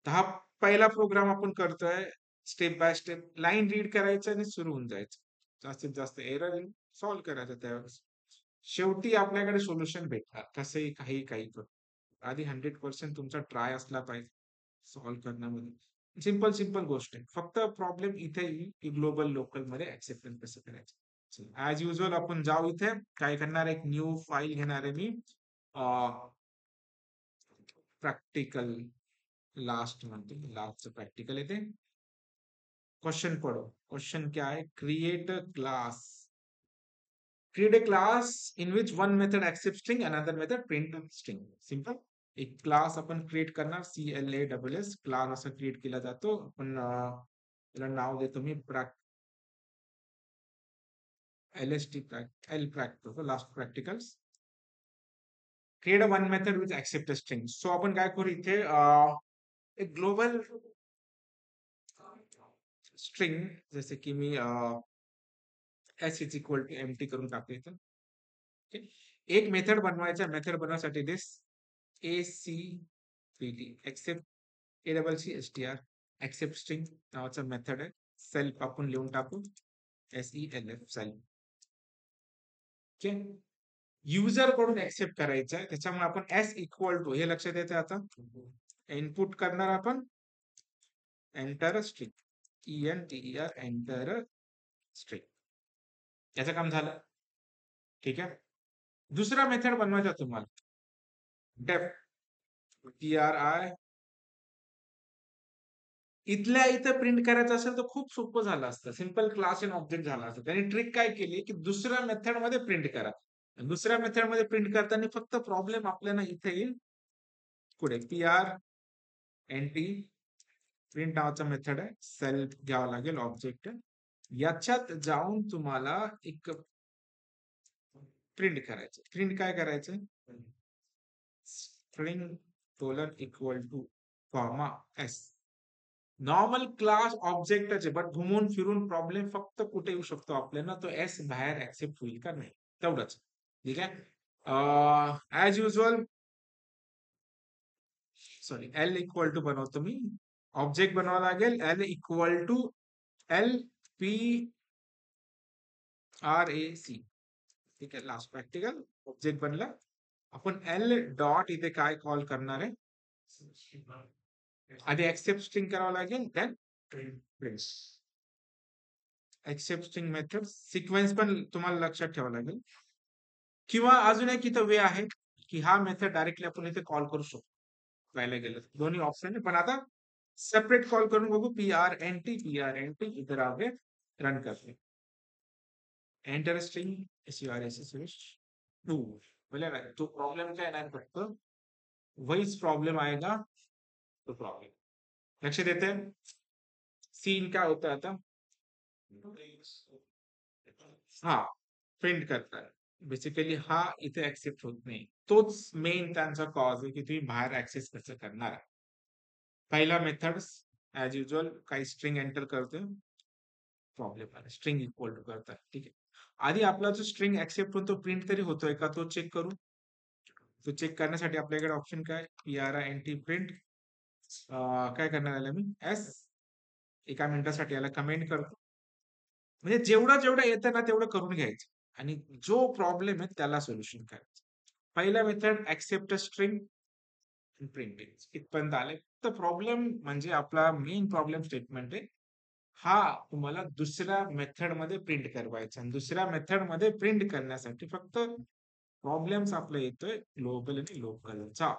S1: तर हा पहिला प्रोग्राम आपण करतोय, step by step line read करायचं आणि सुरू होऊन जायचं. जास्तीत जास्त एरर सॉल्व्ह करायचं त्यावेळेस. शेवटी आपल्याकडे सोल्युशन भेटणार, कसंही काही काही करून. आधी 100% तुमचा ट्राय असला पाहिजे सॉल्व्ह करण्यामध्ये. सिंपल सिंपल गोष्ट आहे, फक्त प्रॉब्लेम इथे येईल की ग्लोबल लोकल मध्ये ऍक्सेप्टन्स कसं करायचं. ऍज युजल आपण जाऊ, इथे काय करणार, एक न्यू फाईल घेणार आहे मी, प्रॅक्टिकल लास्ट म्हणते, लास्टचं प्रॅक्टिकल येते. क्वेश्चन पढ़ो. क्वेश्चन क्या है? Create a class. Create a class in which one method accepts string, another method print string. Simple. एक क्लास आपण क्रिएट करणार, CLASS क्लास असा क्रिएट केला जातो. आपण त्याला नाव देतो मी LST L practical, last practicals. Create one method which accept string. So आपण काय करू इथे, एक ग्लोबल स्ट्रिंग, जसे की मी s is equal to empty करून टाकतो इथं. ओके, एक मेथड बनवायचा. मेथड बनवण्यासाठी this ACPT accept ACCSTR accept string नावाचा मेथड आहे. सेल्फ आपण लिहून टाकू, SELF सेल्फ. ओके, युजर कडून एक्सेप्ट करायचं आहे, त्याच्यामुळे आपण S इक्वल टू, हे लक्षात येते आता, इनपुट करणार आपण enter string, ENTER enter string. याचं काम झालं. ठीक आहे, दुसरा मेथड बनवायचा तुम्हाला, डेफ TRI. इथल्या इथं प्रिंट करायचं असेल तर खूप सोपं झालं असतं, सिंपल क्लास इन ऑब्जेक्ट झाला असतं. त्यांनी ट्रिक काय केली की दुसऱ्या मेथड मध्ये प्रिंट करा. दुसऱ्या मेथडमध्ये प्रिंट करताना फक्त प्रॉब्लेम आपल्याला इथे येईल पुढे PR NT प्रिंट नावाचा मेथड आहे, सेल्फ घ्यावा लागेल ऑब्जेक्ट, याच्यात जाऊन तुम्हाला एक प्रिंट करायचं. प्रिंट काय करायचं, string colon equal to comma S. Normal class ऑब्जेक्टच आहे, बट घुमून फिरून प्रॉब्लेम फक्त कुठे येऊ शकतो आपल्याला, तो S बाहेर ऍक्सेप्ट होईल का नाही तेवढंच. ठीक आहे. As usual sorry L equal to बनवतो मी, ऑब्जेक्ट बनवावा लागेल L इक्वल टू LPRAC. ठीक आहे, लास्ट प्रॅक्टिकल ऑब्जेक्ट बनला. आपण L डॉट इथे काय कॉल करणार आहे, आधी एक्सेप्ट स्ट्रिंग करावं लागेल, then print. Accept string method sequence पण तुम्हाला लक्षात ठेवावं लागेल, किंवा अजून एक इथं वे आहे की हा मेथड डायरेक्टली आपण इथे कॉल करू शकतो. पाहायला गेलं दोन्ही ऑप्शन आहे, पण आता सेपरेट कॉल करून बघू. PRNT इधर आगे रन करते, एंटर स्ट्रिंग SURSS बोले ना, तो प्रॉब्लेम क्या है ना, फक्त वहीच प्रॉब्लेम आएगा. तो प्रॉब्लेम लक्ष देते हैं. सीन क्या होता है आता, हा प्रिंट करतात बेसिकली, हा इथे ऍक्सेप्ट होत नाही. तोच मेन त्यांचा कॉज आहे की तुम्ही बाहेर ऍक्सेस कसं करणार. पहिला मेथड ऍज युजल काही स्ट्रिंग एंटर करतोय, प्रॉब्लेम आला, स्ट्रिंग इक्वल टू करतात. ठीक आहे, आधी आपला जो स्ट्रिंग ऍक्सेप्ट होतो प्रिंट तरी होतोय का तो चेक करू. तो चेक करण्यासाठी आपल्याकडे ऑप्शन काय, PRINT प्रिंट. काय करणार याला मी S, एका मिनिटासाठी याला कमेंट करतो. म्हणजे जेवढं जेवढं येतं ना तेवढं करून घ्यायचं, आणि जो प्रॉब्लेम आहे त्याला सोल्युशन करायचं. पहिला मेथड ऍक्सेप्ट स्ट्रिंग प्रिंटिंग इथपर्यंत आले. तर प्रॉब्लेम म्हणजे आपला मेन प्रॉब्लेम स्टेटमेंट आहे, हा तुम्हाला दुसऱ्या मेथड मध्ये प्रिंट करवायचा, आणि दुसऱ्या मेथड मध्ये प्रिंट करण्यासाठी फक्त प्रॉब्लेम्स आपला येतोय ग्लोबल आणि लोकलचा.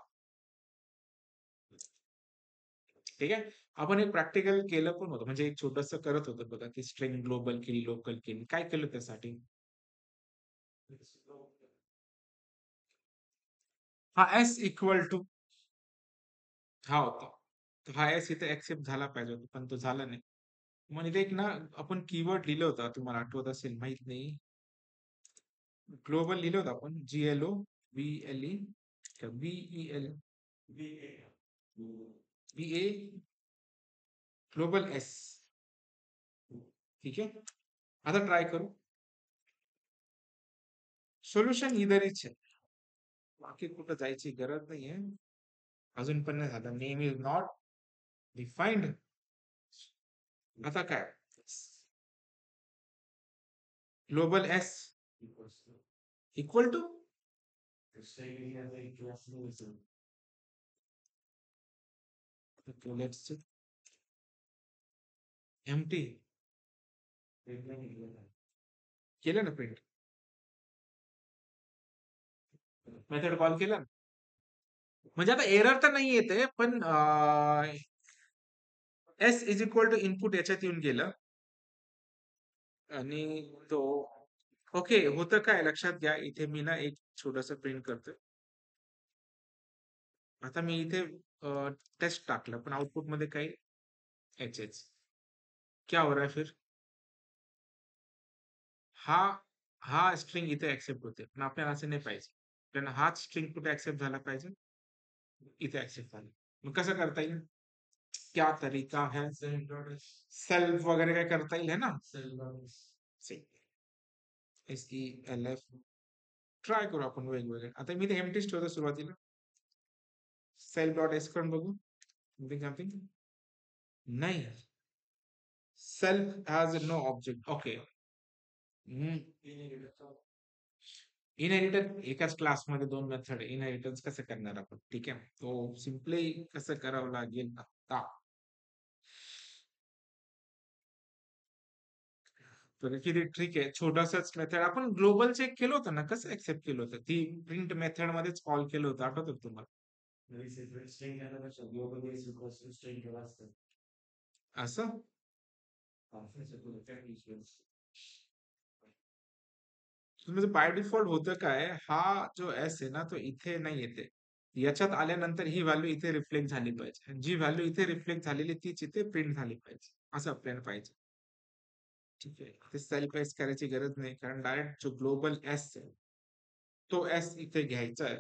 S1: ठीक आहे, आपण एक प्रॅक्टिकल केलं पण होतं, म्हणजे एक छोटस करत होतं बघा, की स्ट्रिंग ग्लोबल केली लोकल केली. काय केलं त्यासाठी, हा S इक्वल टू हा होता, तर हा S इथे ऍक्सेप्ट झाला पाहिजे होता, पण तो झाला नाही. मग इथे एक ना आपण कीवर्ड लिहिलं होतं, तुम्हाला आठवत असेल माहित नाही, ग्लोबल लिहिलं होतं आपण, GLOBLE BEL ग्लोबल S. ठीक आहे, आता ट्राय करू. सोल्युशन इधरच आहे, बाकी कुठं जायची गरज नाहीये. अजून पण नाही झालं, नेम इज नॉट डिफाइंड. आता काय, global S equal to let's see empty केलं ना प्रिंट, मेथड कॉल केला ना, म्हणजे आता एरर तर नाही येते, पण S is equal to input याच्यात येऊन गेलं, आणि तो ओके होतं. काय लक्षात घ्या, इथे मी ना एक छोटस प्रिंट करतोय. आता मी इथे टेस्ट टाकलं, पण आउटपुट मध्ये काही HH, क्या हो रहा है फिर, हा हा स्ट्रिंग इथे ऍक्सेप्ट होते, पण आपल्याला असं नाही पाहिजे. आपल्याला हाच स्ट्रिंग कुठे ऍक्सेप्ट झाला पाहिजे, इथे ऍक्सेप्ट झाला. मग कसं करता येईल, क्या तरीका है, सेल्फ वगैरे काय करता येईल है ना, SELF ट्राय करू आपण वेगवेगळे. आता मी ते एम्प्टीच ठेवतो सुरुवातीला, सेल्फ डॉट एस करून बघू, समथिंग नाही, self has no object. Okay, inheritance एकाच क्लासमध्ये दोन मेथड, इनहेरिटन्स कसं करणार आपण. ठीक आहे, तो सिम्पली कसं करावं लागेल आता, तर किती ट्रिक आहे. छोटासाच मेथड आपण ग्लोबल चेक केलं होतं ना, कसं ऍक्सेप्ट केलं होतं, ती प्रिंट मेथड मध्येच कॉल केलं होतं, आठवतं का तुम्हाला. असं तुमचं बाय डिफॉल्ट होतं काय, हा जो एस आहे ना तो इथे नाही येते. याच्यात आल्यानंतर ही व्हॅल्यू इथे रिफ्लेक्ट झाली पाहिजे. जी व्हॅल्यू इथे रिफ्लेक्ट झालेली तीच इथे प्रिंट झाली पाहिजे. असं आपल्याला पाहिजे. ठीक आहे. ते सेल्फ एस करायची गरज नाही, कारण डायरेक्ट जो ग्लोबल एस आहे तो एस इथे घ्यायचा आहे.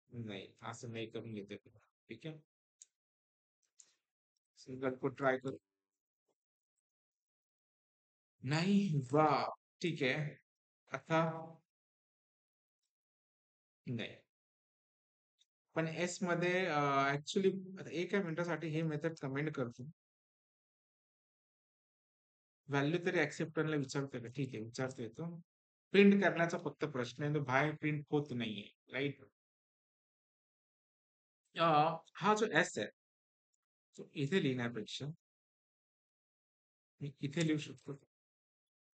S1: नाही, असं नाही करून घेते. ठीक आहे. सिंगल को ट्राय करू. नाही, वा, ठीक आहे. आता नाही. पण एस मध्ये ऍक्च्युली एका मिनिटासाठी हे मेथड कमेंट करतो. व्हॅल्यू तरी ऍक्सेप्टरला विचारतोय का? ठीक आहे, विचारतोय तो. प्रिंट करण्याचा फक्त प्रश्न आहे, तो बाहेर प्रिंट होत नाहीये, राईट? हा जो एस आहे तो इथे लिहिण्यापेक्षा मी इथे लिहू शकतो.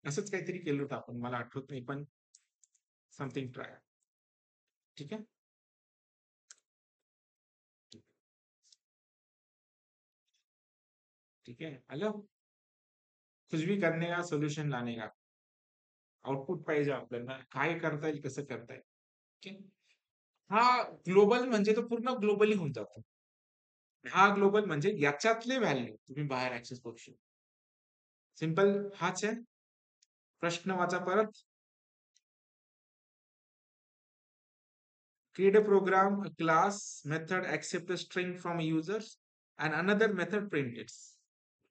S1: असंच काहीतरी केलं होतं आपण, मला आठवत नाही, पण समथिंग ट्राय. ठीक आहे. ठीक है, आलं. कुछ भी करने का, सोल्युशन लाने का, आउटपुट पाहिजे आपल्याला, काय करता येईल, कसं करता येईल. ठीक आहे. हा ग्लोबल म्हणजे तो पूर्ण ग्लोबली होऊन जातो. हा ग्लोबल म्हणजे याच्यातले व्हॅल्यू तुम्ही बाहेर ऍक्सेस करू शकता. सिंपल हाच आहे. प्रश्न वाचा परत. Create a program, a class method accept a string from users, and another method print it.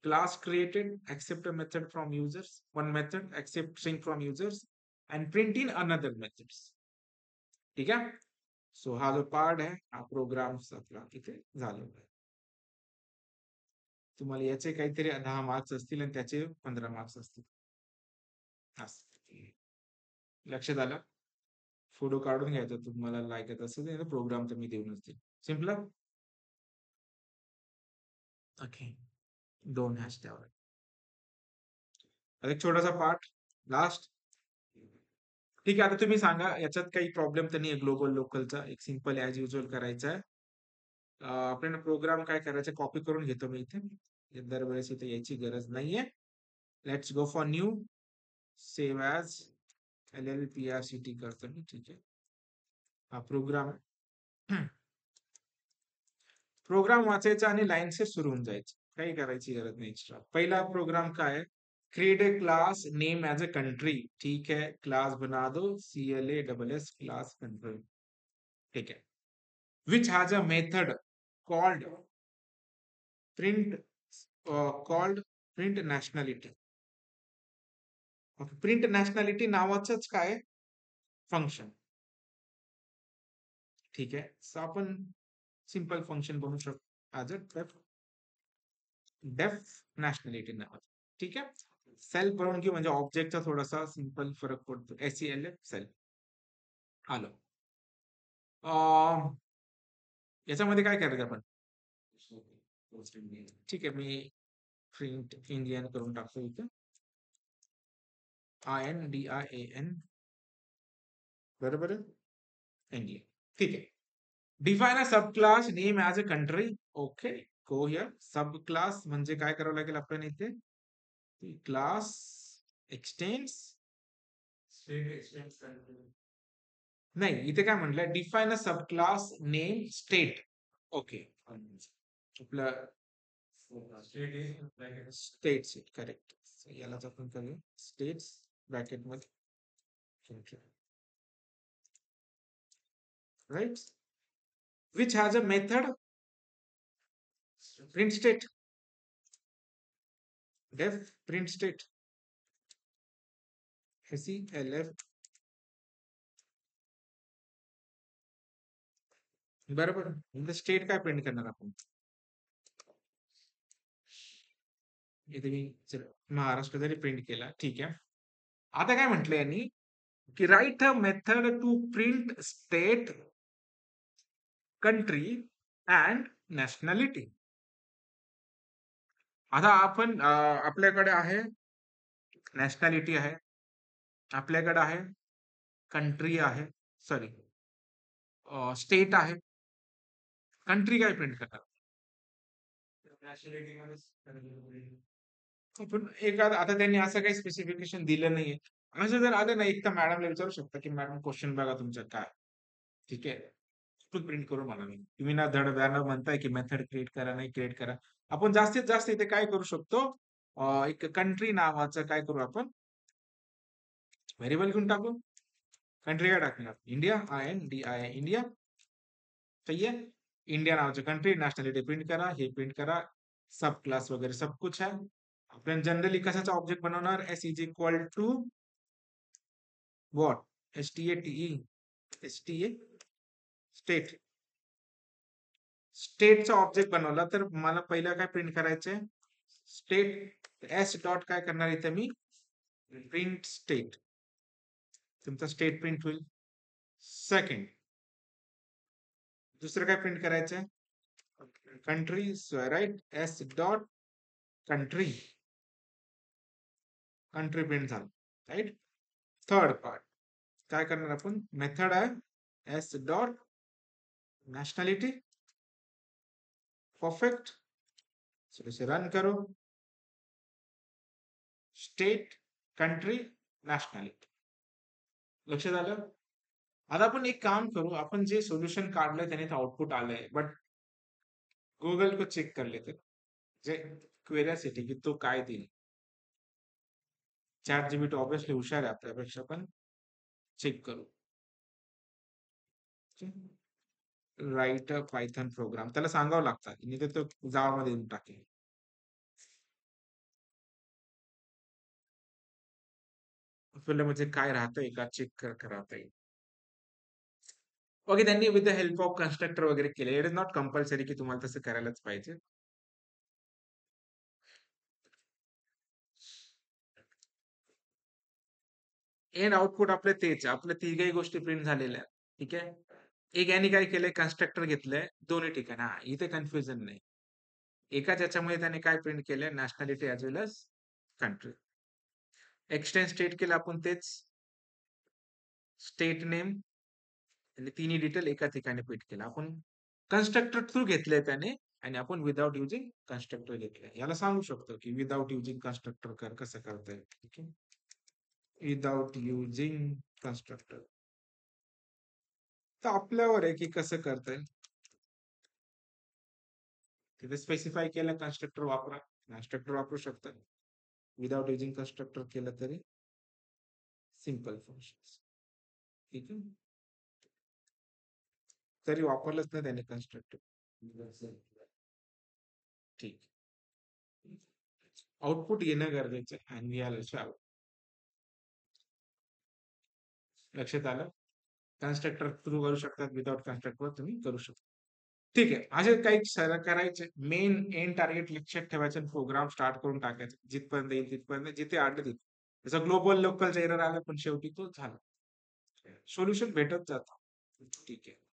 S1: Class created accept a method from users, one method accept string from users, and print in another methods. ठीक आहे. So हा जो part आहे हा programme आपला इथे झालेला आहे. तुम्हाला याचे काहीतरी 10 मार्क्स असतील आणि त्याचे 15 मार्क्स असतील. लक्षात आलं. फोटो काढून घ्यायचा तुम्हाला लागत असेल, प्रोग्राम तर मी देऊनच देईल. सिंपल. ओके. दोन हॅश त्यावर. एक छोटासा पार्ट लास्ट. ठीक आहे. आता तुम्ही सांगा, याच्यात काही प्रॉब्लेम तर नाही ग्लोबल लोकलचा. एक सिंपल ऍज युजल करायचा आहे. आपल्याला प्रोग्राम काय करायचं, कॉपी करून घेतो मी इथे. दरवेळेस इथे यायची गरज नाहीये. Let's go for new, save as, LLPRCT करतो मी. ठीक आहे. हा प्रोग्राम प्रोग्राम वाचायचा आणि लाईन से सुरू होऊन जायचं. काही करायची गरज नाही एक्स्ट्रा. पहिला प्रोग्राम काय आहे, create a class name as a country. ठीक है, क्लास बना दो, CLASS क्लास कंट्री. ठीक है. Which has a method called print, called print nationality. Print nationality नावाचंच काय फंक्शन. ठीक आहे. सो आपण सिंपल फंक्शन बनवू शकतो ऍज अ डेफ नॅशनॅलिटी नावाचं. ठीक आहे. सेल्फ बनवून घेऊ, म्हणजे ऑब्जेक्टचा थोडासा सिंपल फरक पडतो. SELF सेल्फ आलं. याच्यामध्ये काय करायचं आपण. ठीक आहे, मी प्रिंट इंडियन करून टाकतो इथे. INDIAN, बरोबर आहे, इंडियन. ठीक आहे. Define a sub class name as a country. Okay, go here. Sub class म्हणजे काय करावं लागेल आपल्याला इथे, क्लास एक्सटेंड्स. नाही, इथे काय म्हटलं, define a sub class name state. Okay. आपलं स्टेट्स, करेक्ट. यालाच आपण करूया स्टेट्स ब्रॅकेट मध्ये, right. Which has a method print state, def print state, SELF. बरोबर. स्टेट काय प्रिंट करणार आपण, इथे मी महाराष्ट्र जरी प्रिंट केला. ठीक आहे. आता काय म्हटलं यांनी, की write a method to print state, country and nationality. आता आपण आपल्याकडे आहे नॅशनॅलिटी आहे, आपल्याकडे आहे कंट्री आहे, सॉरी स्टेट आहे. कंट्री काय प्रिंट करणार, पण एखादा आता त्यांनी असं काही स्पेसिफिकेशन दिलं नाहीये. असं जर आलं ना, एक तर मॅडमला विचारू शकता, की "मॅडम क्वेशन बघा तुमचा काय?" ठीक आहे. कुठून प्रिंट करू मला नाही. तुम्ही ना धड-धाड म्हणताय, की मेथड क्रिएट करा, नाही क्रिएट करा. आपण जास्तीत जास्त इथे काय करू शकतो? एक कंट्री नावाचं काय करू आपण? व्हेरिएबल घेऊन टाकू. कंट्री काय टाकणार? India, INDIA India. सही है? इंडिया नावाचं कंट्री, नॅशनॅलिटी प्रिंट करा, हे प्रिंट करा. सब क्लास वगैरे सब कुछ है. आपण जनरली कशाचा ऑब्जेक्ट बनवणार? S is equal to what? STATE. STA state. स्टेटचा ऑब्जेक्ट बनवला तर मला पहिला काय प्रिंट करायचंय? स्टेट एस डॉट काय करणार इथे मी? Print state. तुमचा स्टेट प्रिंट होईल. सेकंड दुसरं काय प्रिंट करायचंय? Country right S dot country. Country print झालं. राईट. थर्ड पार्ट काय करणार आपण? मेथड आहे एस डॉट नॅशनॅलिटी. परफेक्ट. इसे रन करो. State, country, nationality. लक्षात आलं? आता आपण एक काम करू. आपण जे सोल्युशन काढलंय त्याने आउटपुट आलंय. बट गुगल को चेक कर लेते. जे क्युरियोसिटी की तो काय देईल. चॅट जीपीटी ऑब्विसली हुशार आहे आपल्यापेक्षा, पण चेक करू. राईट अ पायथन प्रोग्राम त्याला सांगावं लागतं. नाही तर तो जावा मध्ये येऊन टाकेल. आपल्याला म्हणजे काय राहतंय का चेक करता येईल. ओके त्यांनी with the help of constructor वगैरे केले. इट इज नॉट कंपल्सरी की तुम्हाला तसं करायलाच पाहिजे. एंड आउटपुट आपले तेच. आपल्या तिघही गोष्टी प्रिंट झालेल्या आहेत. ठीक आहे. एक याने काय केलंय कन्स्ट्रक्टर घेतलंय दोन्ही ठिकाणी. हा इथे कन्फ्युजन नाही. एकाच याच्यामुळे त्याने काय प्रिंट केलंय नॅशनॅलिटी ऍज वेल एज कंट्री. एक्सटेंड स्टेट केलं आपण तेच. स्टेट नेम आणि तिन्ही डिटेल एका ठिकाणी प्रिंट केलं. आपण कन्स्ट्रक्टर थ्रू घेतलंय त्याने आणि आपण विदाउट युजिंग कन्स्ट्रक्टर घेतलंय. याला सांगू शकतो की विदाउट युजिंग कन्स्ट्रक्टर कसं करता येईल. ठीक आहे. Without using constructor. तर आपल्यावर आहे की कसं करता येईल. तिथे स्पेसिफाय केलं कन्स्ट्रक्टर वापरा. कन्स्ट्रक्टर वापरू शकता. विदाउट युजिंग कन्स्ट्रक्टर केलं तरी सिंपल फंक्शन. ठीक आहे. तरी वापरलंच नाही त्याने कन्स्ट्रक्टर. ठीक. आउटपुट येणं गरजेचं आहे आणि याला लक्षात आलं. कन्स्ट्रक्टर थ्रू करू शकतात. विदाउट कन्स्ट्रक्टर तुम्ही करू शकता. ठीक आहे. असे काही करायचे. मेन एंड टार्गेट लक्षात ठेवायचं आणि प्रोग्राम स्टार्ट करून टाकायचं. जिथपर्यंत येईल तिथपर्यंत. जिथे आलं तिथे. जसं ग्लोबल लोकलचा एरर आला पण शेवटी तो झाला. सोल्युशन भेटत जातं. ठीक आहे.